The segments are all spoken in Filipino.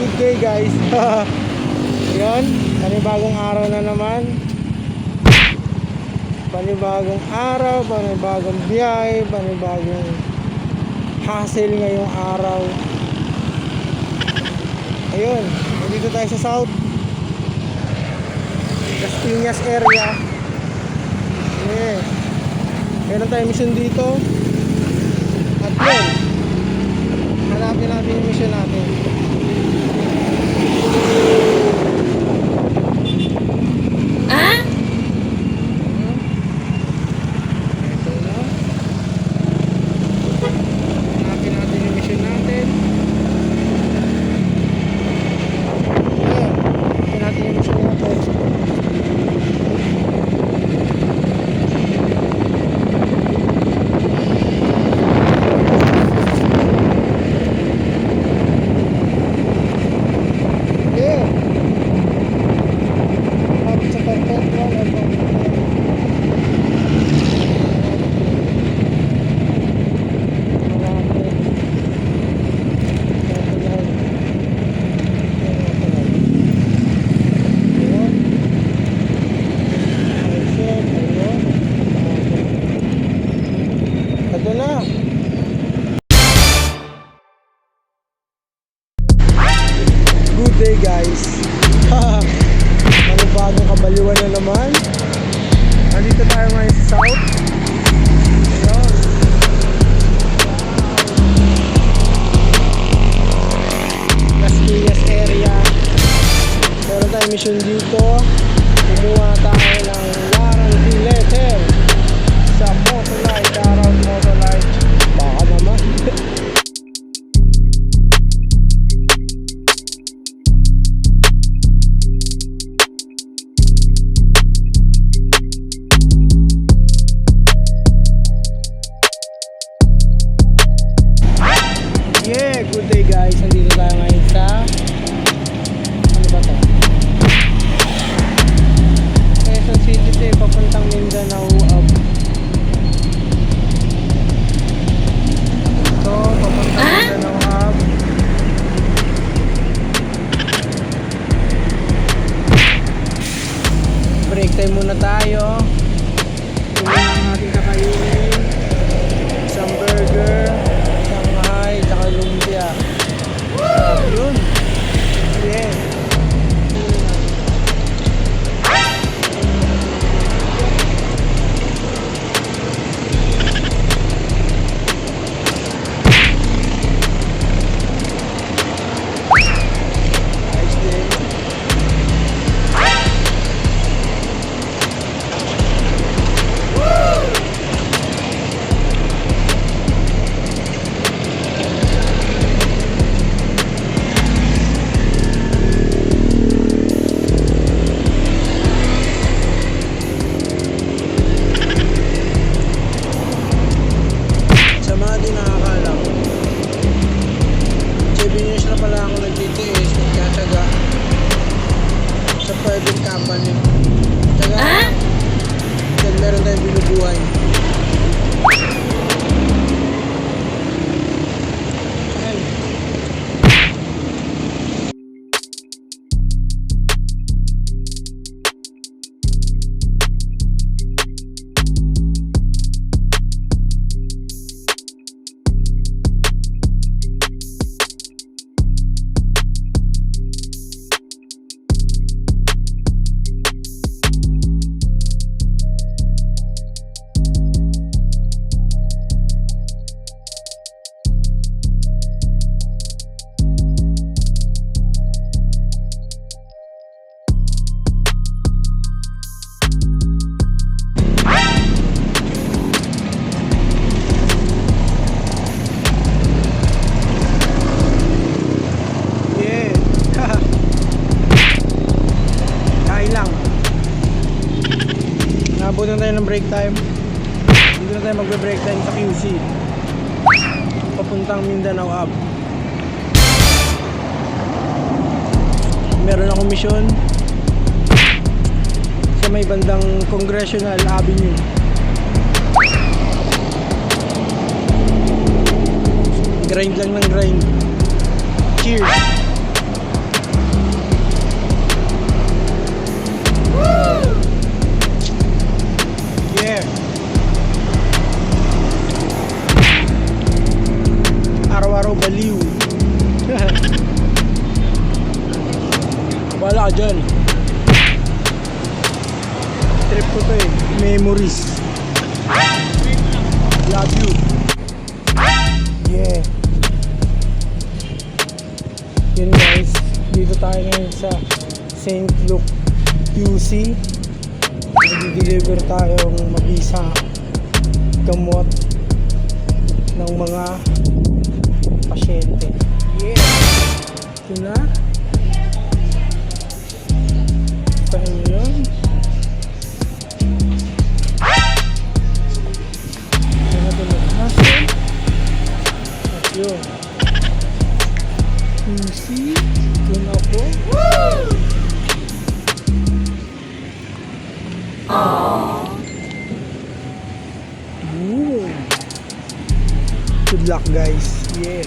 Good day guys. Ayan, panibagong araw na naman. Panibagong araw, panibagong biyahe, panibagong hassle ngayong araw. Ayun, dito tayo sa South Las Piñas area. Meron tayong mission dito. At yun, hanapin natin yung mission natin. Ito na. Hanapin natin yung mission natin. Hanapin natin yung mission natin. Ito na. Good day guys. Panibagong kabaliwan na naman. Nandito tayo ngayon sa South. Ayan. Las Piñas area. Meron tayong mission dito. Kumuha tayo ng warranty letter sa Motolite, Around Motolite. Baka naman. Yeah, good day guys. Nandito tayo ngayon sa ano ba to? Quezon City to, papuntang Mindanao. So, papuntang Mindanao. Break time muna tayo. Kung ating kakainin, isang burger, Shanghai, tsaka lumpia. Yun. Yeah. Private company. Kaya meron tayong binubuhay. Nabutan tayo ng break time. Dito na tayo magbe-break time sa QC. Papuntang Mindanao Hub. Meron akong mission sa may bandang Congressional Avenue. Grind lang ng grind. Cheers! Wala ka dyan. Trip ko to eh. Memories. Love you. Yeah. Yun guys. Dito tayo ngayon sa St. Luke QC. Nag-deliver tayong mabisa gamot ng mga pasyente. Yeah. Ito na. Pahin mo yun. Ito na ito naghaso. At yun. QC. Ito na po. Boom. Good luck guys. Yeah.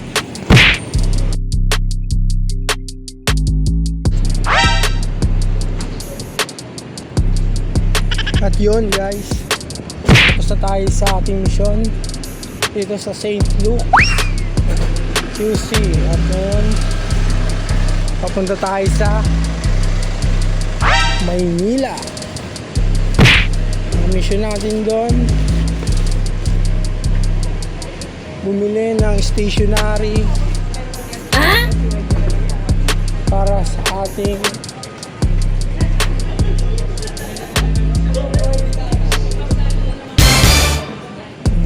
At yun guys, tapos na tayo sa ating mission dito sa St. Luke QC. At yun, papunta tayo sa Maynila. Ang mission natin doon, bumili ng stationery para sa ating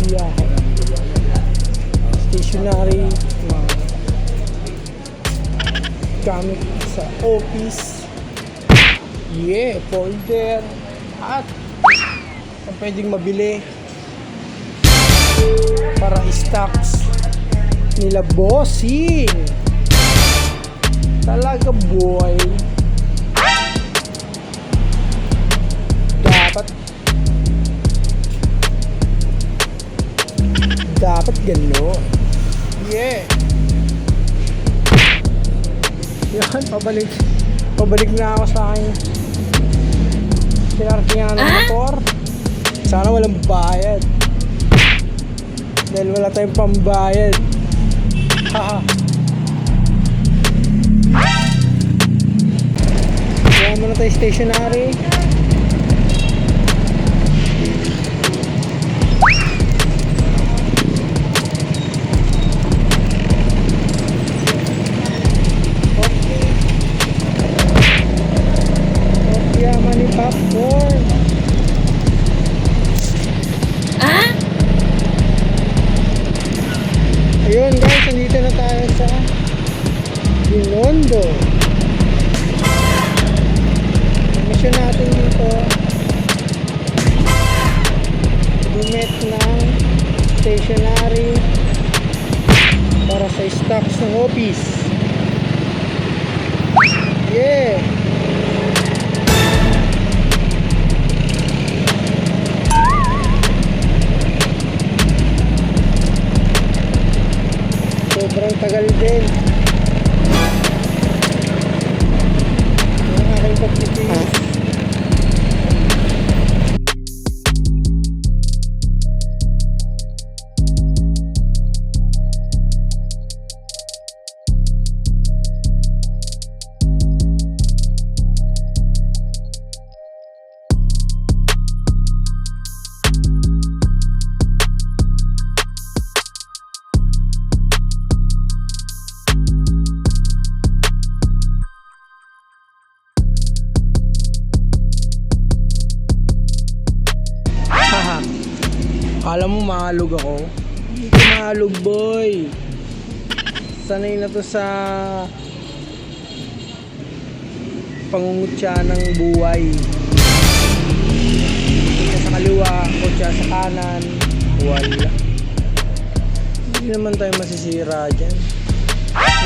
biyahe. Stationery na gamit sa office, yeah, folder, at ang pwedeng mabili para stocks nila bossing. Talaga boy, dapat gano'n. Yeah. Yan, pabalik na ako sa akin pinarkingan ng motor. Sana walang bayad dahil wala tayong pambayad. Haha. Kuha muna tayo stationery. Popcorn. Ayun guys, nandito na tayo sa Binondo. Mission natin dito, bumit ng stationery para sa stocks ng office. Yeah. Sobrang tagal din ang aking pagtitiis. Alam mo, mahalog ako. Hindi ko mahalog, boy. Sanay na to sa pangungutya ng buhay. Kutya sa kaliwa, kutya sa kanan. Wala. Hindi naman tayo masisira dyan.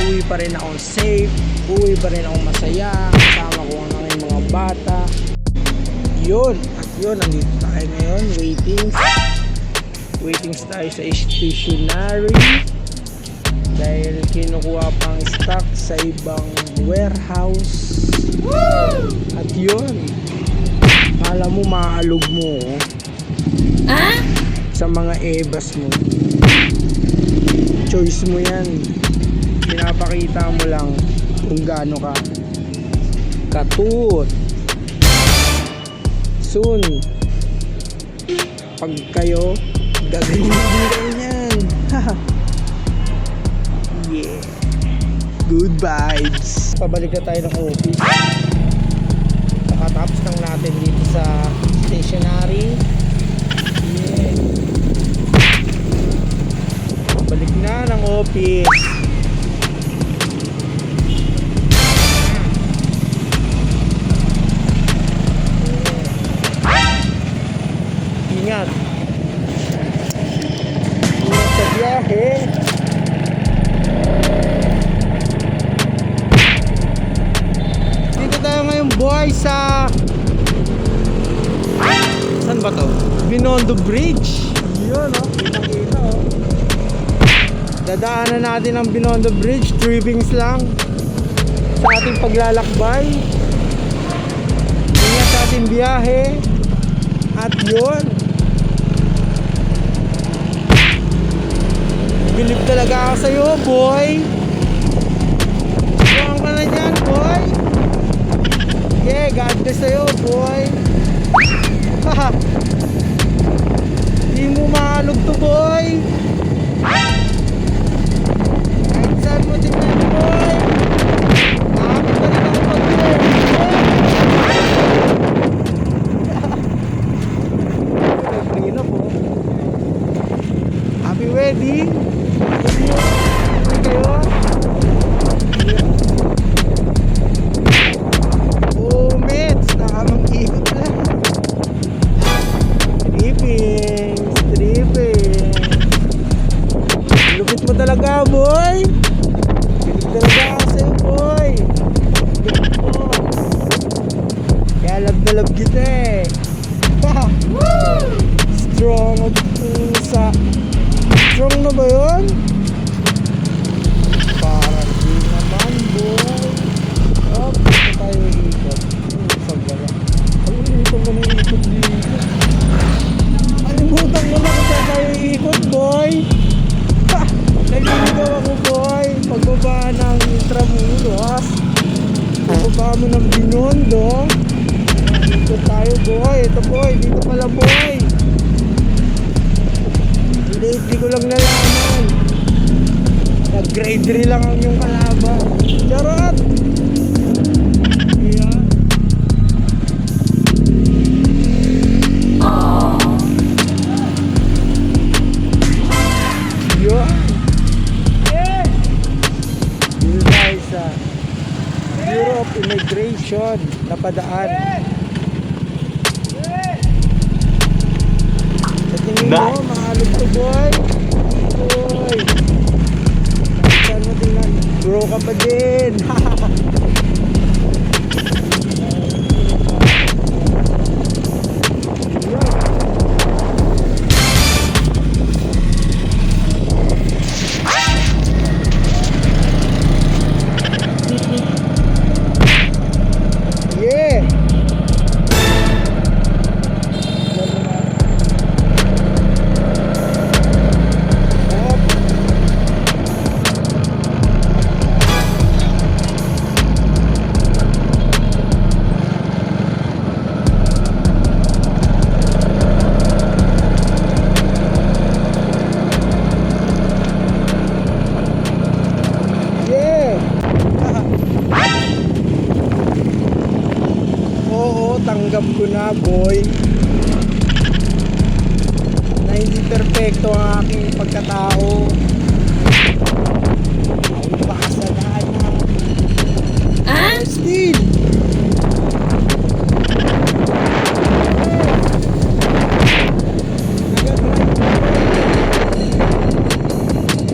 Uwi pa rin ako safe. Uwi pa rin ako masaya. Kasama ko ang aking mga bata. Yun. At yun, nandito tayo ngayon. Waiting tayo sa stationery dahil kinukuha pang stock sa ibang warehouse. At yun, alam mo, maalog mo sa mga ebas mo. Choice mo yan, pinapakita mo lang kung gaano ka Katut. Soon, pag kayo gagawin yan. Yeah. Good vibes. Pabalik na tayo ng office. Nakatapos lang natin dito sa stationery. Yeah. Pabalik na ng office. Ingat. Ingat sa biyahe. Dito tayo ngayon boy sa... Saan ba to? Binondo Bridge. Yun oh. Kita oh. Dadaanan natin ang Binondo Bridge. Trippings lang. Sa ating paglalakbay. Ingat sa ating biyahe. At yun. Bilib talaga ako sa'yo, boy. Buwan ka na yan, boy. Yeah, God bless sa'yo, boy. Haha. Di mo mahalog to, boy. Kahit saan mo tingnan, boy. Nakakit ka na ng pag-turn, boy. Nag-clean up, oh. Happy wedding. Kayo? Oh, mates, nakamang ikot na. Stripping. Lupit mo talaga, boy. Lupit talaga ako sa'yo, boy. Lupit mo. Kaya love na love kita eh. Strong of pusa. Strong na ba yun? Parang di naman, boy. Oh, dito tayo ikot. Sagbala. Kalimutan ko na ikot dito. Kalimutan ko na kung saan tayo ikot, boy. Ha! Naliligaw ako, boy. Pagbaba ng Intramuros. Pagbaba mo ng Binondo. Dito tayo, boy. Ito, boy. Dito pala, boy. Lately ko lang nalaman. Nag-grade 3 lang ang yung kalaban. Charot! Yeah. Yeah. Yeah. Dito tayo sa Europe Immigration na padaan. Sa tingin mo, mahalog to, boy. Boy. Saan mo tingnan? Bro ka pa din. Yeah. Tanggap ko na, boy, na hindi perfecto ang aking pagkatao. Ako bakasagaan na Steve.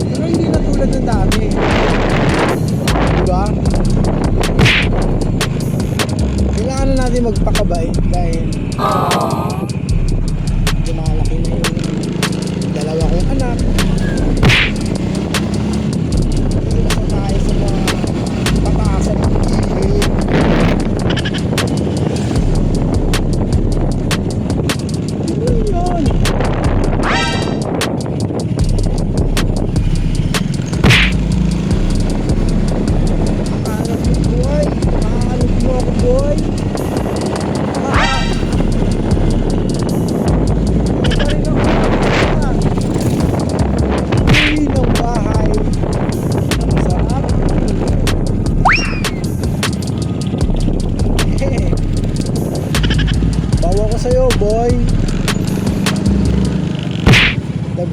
Pero hindi na tulad ng dati, diba? Kailangan na natin magpakabay dahil lumalaki na yung dalawa kong anak. Iwas na tayo sa mga pataasan ng pag-ibig. Ano yun? Makakalap mo, boy. Makakalap mo ako, boy.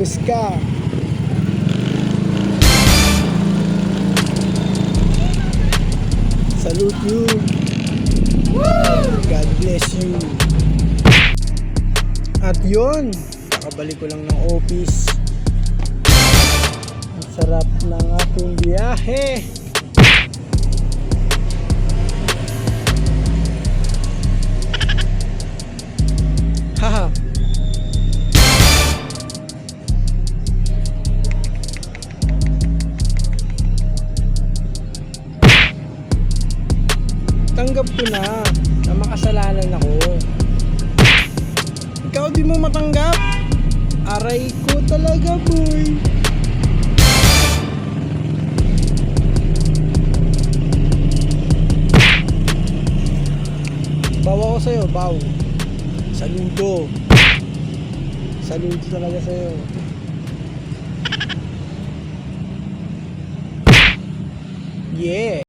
Labas ka. Salute you. God bless you. At yun, kakabalik ko lang ng office. Ang sarap ng ating biyahe. Haha. Tanggap ko na makasalanan ako. Ikaw di mo matanggap? Aray ko talaga, boy. Baw ako sa'yo, baw. Saludo. Saludo talaga sa'yo. Yeah.